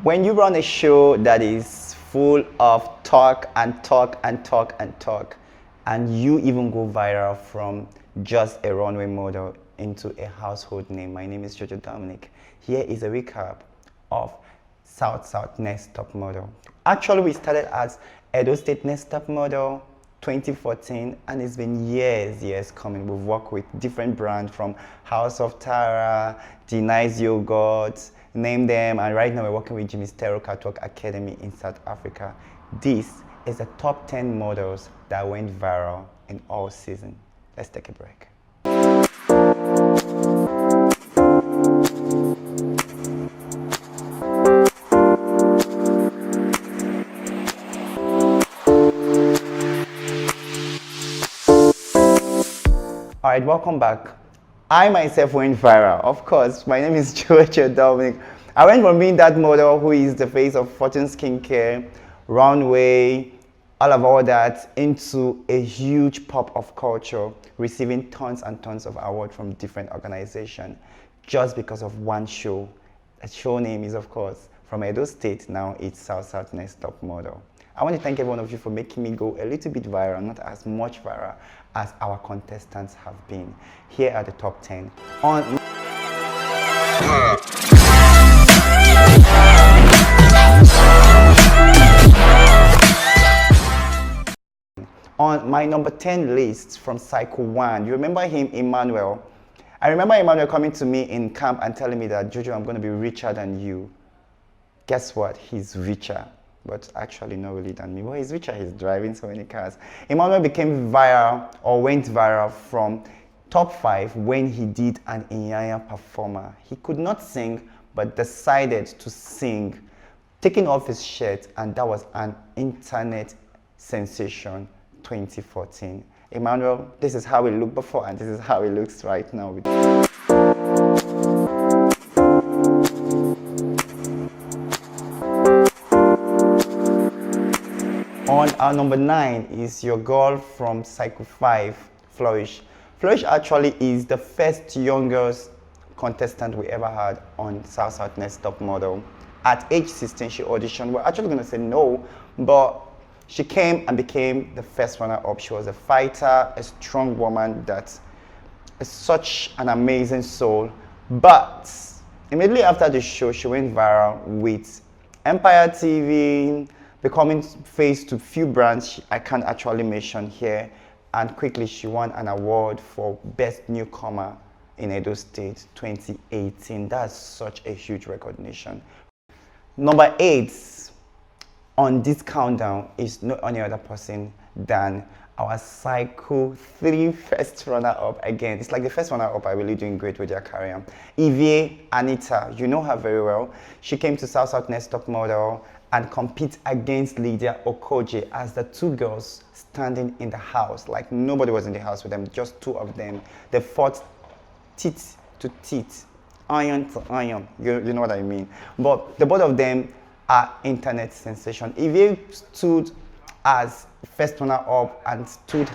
When you run a show that is full of talk and talk and talk and talk, and you even go viral from just a runway model into a household name. My name is JoJo Dominic. Here is a recap of South Next Top Model. Actually, we started as Edo State Next Top Model 2014, and it's been years coming. We've worked with different brands from House of Tara, Denice Yogurt, name them, and right now we're working with Jimmy's Tero Catwalk Academy in South Africa. This is the top 10 models that went viral in all season. Let's take a break. All right, welcome back. I myself went viral. Of course, my name is JoJo Dominic. I went from being that model who is the face of Fortune Skincare, runway, all that, into a huge pop of culture, receiving tons and tons of awards from different organizations just because of one show. The show name is, of course, from Edo State. Now it's South Next Top Model. I want to thank every one of you for making me go a little bit viral, not as much viral as our contestants have been. Here are the top 10. On my number 10 list from Cycle 1, you remember him, Emmanuel? I remember Emmanuel coming to me in camp and telling me that, JoJo, I'm going to be richer than you. Guess what? He's richer. But actually not really than me. But he's richer, he's driving so many cars. Emmanuel became viral, or went viral, from top 5 when he did an Inyanya performer. He could not sing, but decided to sing, taking off his shirt, and that was an internet sensation 2014. Emmanuel, this is how it looked before, and this is how it looks right now. On our number 9 is your girl from Cycle 5, Flourish. Flourish actually is the first youngest contestant we ever had on South Next Top Model. At age 16, she auditioned. We're actually going to say no, but she came and became the first runner-up. She was a fighter, a strong woman that is such an amazing soul. But immediately after the show, she went viral with Empire TV, becoming face to few brands I can't actually mention here, and quickly she won an award for Best Newcomer in Edo State 2018. That's such a huge recognition. Number 8 on this countdown is no any other person than our Cycle 3 first runner-up again. It's like the first runner-up are really doing great with their career. Evie Anita, you know her very well. She came to South Next Top Model and compete against Lydia Okojie as the two girls standing in the house. Like nobody was in the house with them, just two of them. They fought teeth to teeth, iron to iron. You know what I mean? But the both of them are internet sensation. Evie stood as first runner-up and stood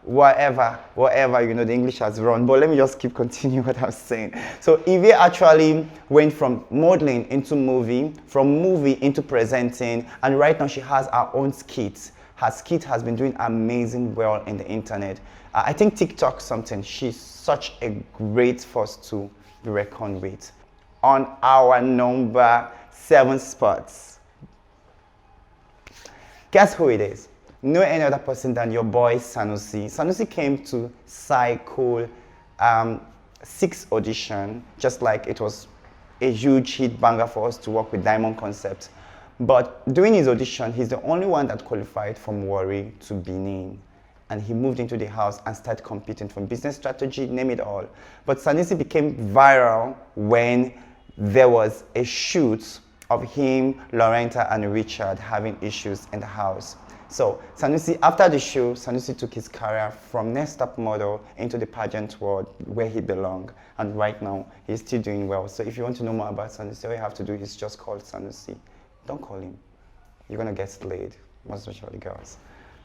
whatever, you know, the English has run. But let me just keep continuing what I was saying. So Evie actually went from modeling into movie, from movie into presenting, and right now she has her own skit. Her skit has been doing amazing well in the internet. I think TikTok something. She's such a great force to be reckoned with. On our number 7 spots, guess who it is? No any other person than your boy Sanusi. Sanusi came to Cycle 6 audition, just like it was a huge hit banger for us to work with Diamond Concept. But during his audition, he's the only one that qualified from Warri to Benin. And he moved into the house and started competing from business strategy, name it all. But Sanusi became viral when there was a shoot of him, Lorenta, and Richard having issues in the house. So Sanusi, after the show, Sanusi took his career from Next Top Model into the pageant world where he belonged. And right now, he's still doing well. So if you want to know more about Sanusi, all you have to do is just call Sanusi. Don't call him. You're going to get slayed, most especially girls.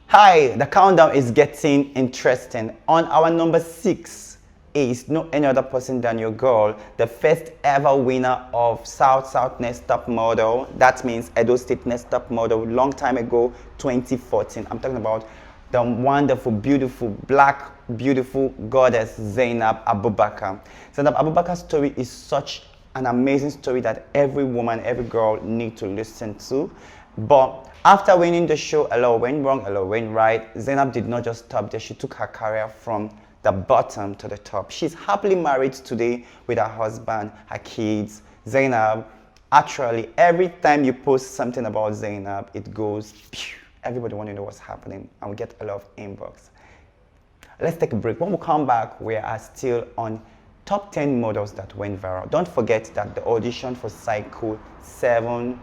Hi, the countdown is getting interesting. On our number 6 is no any other person than your girl, the first ever winner of South Next Top Model. That means Edo State Next Top Model, long time ago, 2014. I'm talking about the wonderful, beautiful, black, beautiful goddess Zainab Abubakar. Zainab Abubakar's story is such an amazing story that every woman, every girl need to listen to. But after winning the show, a lot went wrong, a lot went right. Zainab did not just stop there. She took her career from the bottom to the top. She's happily married today with her husband, her kids. Zainab, actually, every time you post something about Zainab, it goes, phew, everybody wants to know what's happening, and we get a lot of inbox. Let's take a break. When we come back, we are still on top 10 models that went viral. Don't forget that the audition for Cycle 7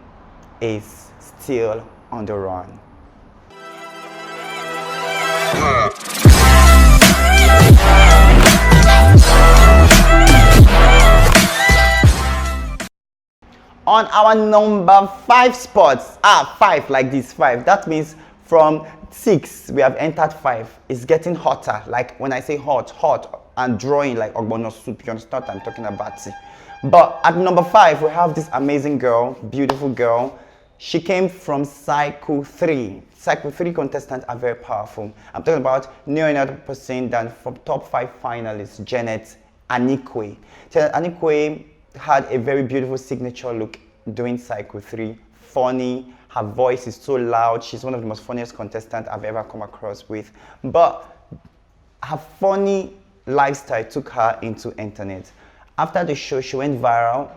is still on the run. On our number 5 spots, 5 like this, 5. That means from 6 we have entered 5. It's getting hotter. Like when I say hot, and drawing like ogbono soup. You understand what I'm talking about? But at number 5 we have this amazing girl, beautiful girl. She came from Cycle 3. Cycle 3 contestants are very powerful. I'm talking about no another person than from top 5 finalists, Janet Anikwe. Janet Anikwe had a very beautiful signature look doing Cycle 3. Funny, her voice is so loud. She's one of the most funniest contestants I've ever come across with. But her funny lifestyle took her into internet. After the show, she went viral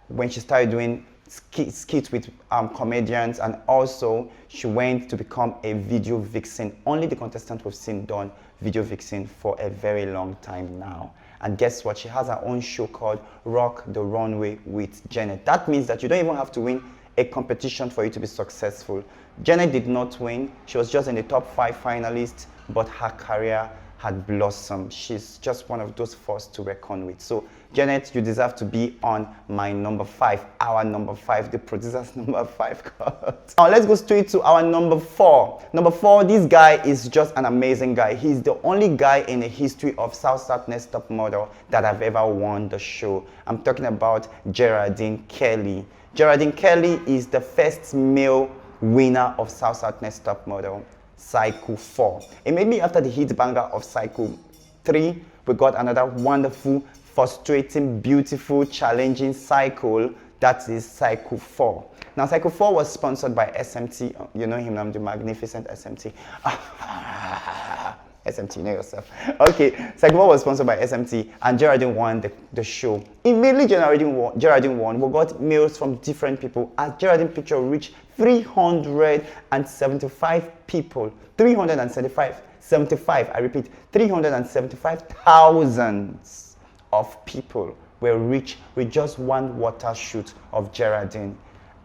when she started doing skits with comedians, and also she went to become a video vixen. Only the contestant we've seen done video vixen for a very long time now. And guess what? She has her own show called Rock the Runway with Janet. That means that you don't even have to win a competition for you to be successful. Janet did not win. She was just in the top 5 finalists, but her career had blossomed. She's just one of those forces to reckon with. So Janet, you deserve to be on my number 5, our number 5, the producer's number 5. Now let's go straight to our number 4. Number 4, this guy is just an amazing guy. He's the only guy in the history of South Next Top Model that have ever won the show. I'm talking about Geraldine Kelly. Geraldine Kelly is the first male winner of South Next Top Model, Cycle 4. Immediately after the hit banger of Cycle 3, we got another wonderful, frustrating, beautiful, challenging cycle, that is Cycle 4. Now, Cycle 4 was sponsored by SMT. You know him, I'm the magnificent SMT. SMT, you know yourself. Okay, Cycle 4 was sponsored by SMT, and Geraldine won the show. Immediately, Geraldine won. We got mails from different people, as Geraldine picture reached 375 people. 375, I repeat, 375,000 of people were reached with just one water shoot of Geraldine.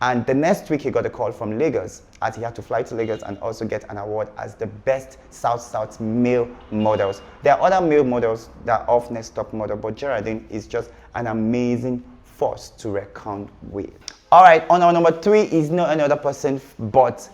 And the next week he got a call from Lagos, as he had to fly to Lagos and also get an award as the best South male models. There are other male models that are off Next Top Model, but Geraldine is just an amazing force to reckon with. All right, on our number 3 is no another person but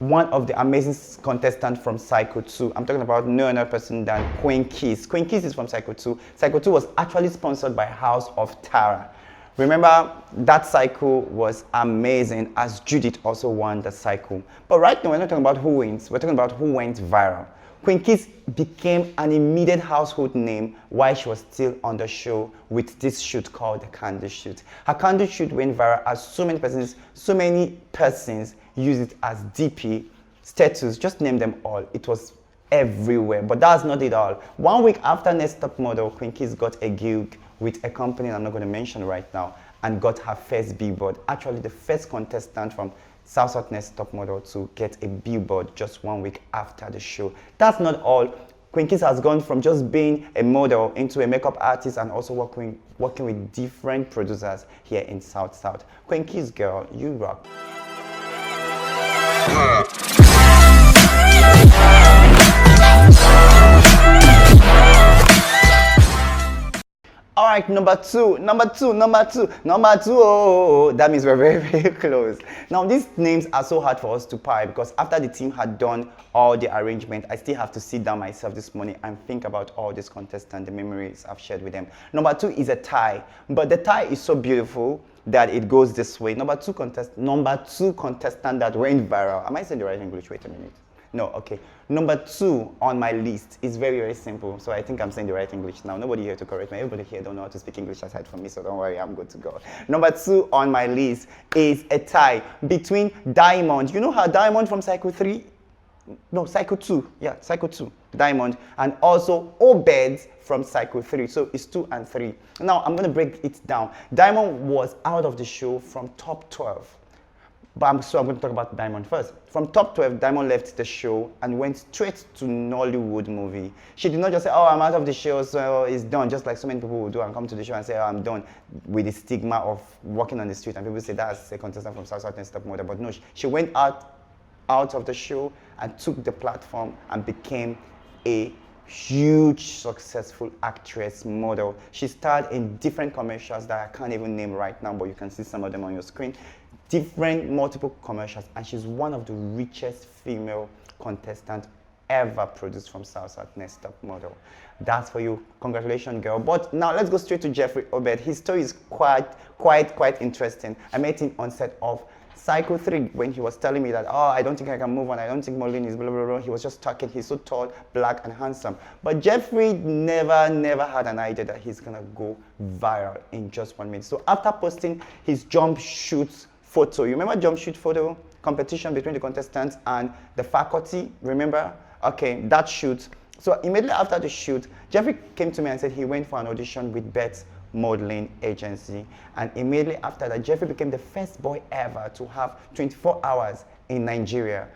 one of the amazing contestants from Cycle 2. I'm talking about no another person than Queen Kiss. Queen Kiss is from Cycle 2. Cycle 2 was actually sponsored by House of Tara. Remember, that cycle was amazing, as Judith also won the cycle. But right now, we're not talking about who wins. We're talking about who went viral. Queen Kiss became an immediate household name while she was still on the show with this shoot called the Candle Shoot. Her Candle Shoot went viral as so many persons use it as DP, status, just name them all. It was everywhere, but that's not it all. 1 week after Next Top Model, Queen Kiss got a gig with a company I'm not going to mention right now and got her first billboard. Actually, the first contestant from South Next Top Model to get a billboard just 1 week after the show. That's not all. Queen Kiss has gone from just being a model into a makeup artist and also working with different producers here in South. Queen Kiss, girl, you rock. All right, number two. Oh, that means we're very, very close. Now, these names are so hard for us to pie because after the team had done all the arrangement, I still have to sit down myself this morning and think about all these contestants, the memories I've shared with them. Number two is a tie, but the tie is so beautiful that it goes this way. Number two contestant that went viral. Am I saying the right English? Wait a minute. No, okay. Number two on my list is very, very simple. So I think I'm saying the right English now. Nobody here to correct me. Everybody here don't know how to speak English aside from me, so don't worry, I'm good to go. Number two on my list is a tie between Diamond. You know how Diamond from Cycle 3? No, Cycle 2. Yeah, Cycle 2. Diamond. And also Obed from Cycle 3. So it's 2 and 3. Now, I'm going to break it down. Diamond was out of the show from top 12. So I'm going to talk about Diamond first. From top 12, Diamond left the show and went straight to Nollywood movie. She did not just say, oh, I'm out of the show, so it's done, just like so many people will do and come to the show and say, oh, I'm done, with the stigma of walking on the street. And people say, that's a contestant from South Southern Top Model. But no, she went out of the show and took the platform and became a huge successful actress, model. She starred in different commercials that I can't even name right now, but you can see some of them on your screen. Different multiple commercials, and she's one of the richest female contestants ever produced from South Next Top Model. That's for you. Congratulations, girl. But now let's go straight to Jeffrey Obed. His story is quite interesting. I met him on set of Cycle 3 when he was telling me that, oh, I don't think I can move on. I don't think Molin is blah, blah, blah. He was just talking. He's so tall, black, and handsome. But Jeffrey never had an idea that he's going to go viral in just 1 minute. So after posting his jump shoots photo, you remember jump shoot photo competition between the contestants and the faculty, remember? Okay, that shoot. So immediately after the shoot, Jeffrey came to me and said he went for an audition with Beth's modeling agency, and immediately after that, Jeffrey became the first boy ever to have 24 hours in Nigeria.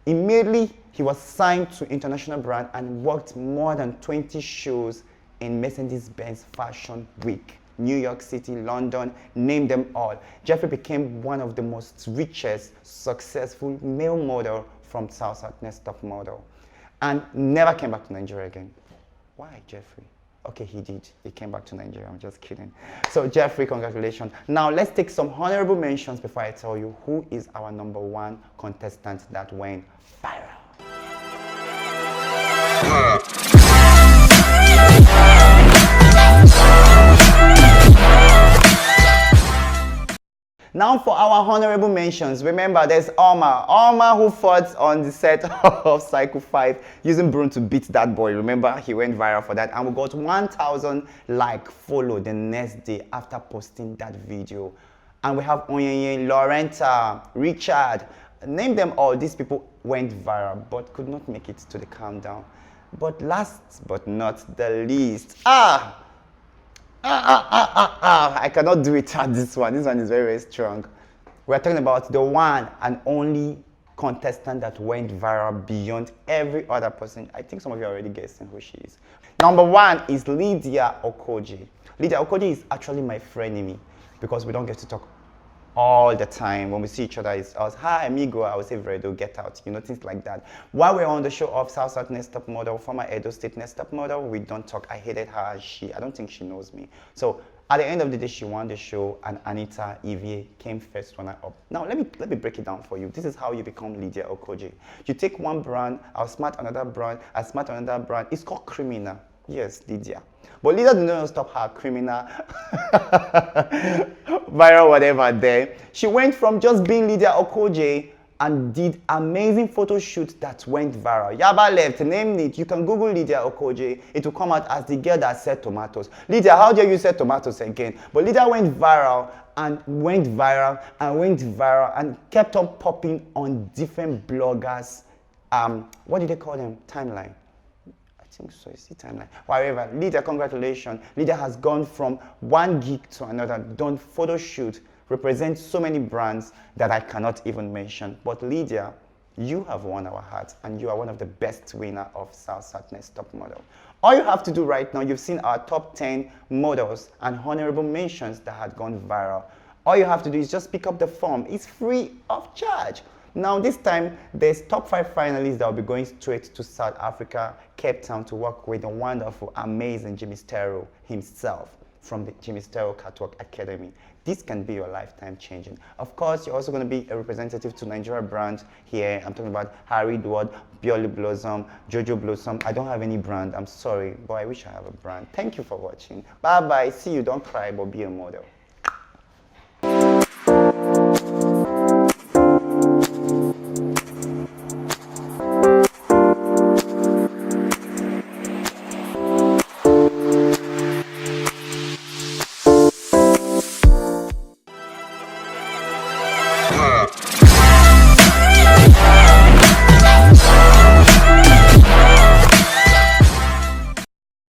Immediately, he was signed to international brand and worked more than 20 shows in Mercedes-Benz Fashion Week. New York City, London, name them all. Jeffrey became one of the most richest, successful male model from South Next Top Model, and never came back to Nigeria again. Why, Jeffrey? Okay, he did. He came back to Nigeria. I'm just kidding. So, Jeffrey, congratulations. Now, let's take some honorable mentions before I tell you who is our number one contestant that went viral. Now for our honorable mentions, remember there's Omar who fought on the set of Cycle 5 using broom to beat that boy. Remember, he went viral for that, and we got 1,000 follow the next day after posting that video. And we have Onyenye, Lorenta, Richard, name them all. These people went viral but could not make it to the countdown. But last but not the least, I cannot do it at this one. This one is very, very strong. We're talking about the one and only contestant that went viral beyond every other person. I think some of you are already guessing who she is. Number one is Lydia Okojie. Lydia Okojie is actually my frenemy because we don't get to talk all the time. When we see each other, it's us, hi amigo, I would say Vredo, get out, you know, things like that. While we're on the show of South Next Top Model, former Edo State Next Top Model, we don't talk. I hated her. I don't think she knows me. So at the end of the day, she won the show, and Anita Evie came first runner up. Now let me break it down for you. This is how you become Lydia Okojie. You take one brand, outsmart another brand, outsmart another brand. It's called criminal. Yes, Lydia. But Lydia did not stop her criminal, viral whatever there. She went from just being Lydia Okojie and did amazing photo shoot that went viral. Yaba left, name it. You can Google Lydia Okojie. It will come out as the girl that said tomatoes. Lydia, how dare you say tomatoes again? But Lydia went viral and went viral and went viral and kept on popping on different bloggers. What did they call them? Timeline. I think so, it's the timeline. However, Lydia, congratulations. Lydia has gone from one gig to another, done photo shoot, represents so many brands that I cannot even mention. But Lydia, you have won our hearts, and you are one of the best winners of South Next Top Model. All you have to do right now, you've seen our top 10 models and honorable mentions that had gone viral. All you have to do is just pick up the form. It's free of charge. Now this time, there's top 5 finalists that will be going straight to South Africa, Cape Town, to work with the wonderful, amazing Jimmy Stereo himself. from the Jimmy Stereo Catwalk Academy. This can be your lifetime changing. Of course, you're also going to be a representative to Nigeria brands here. I'm talking about Harry Dward, Bioli Blossom, JoJo Blossom. I don't have any brand. I'm sorry, but I wish I have a brand. Thank you for watching. Bye-bye. See you. Don't cry, but be a model.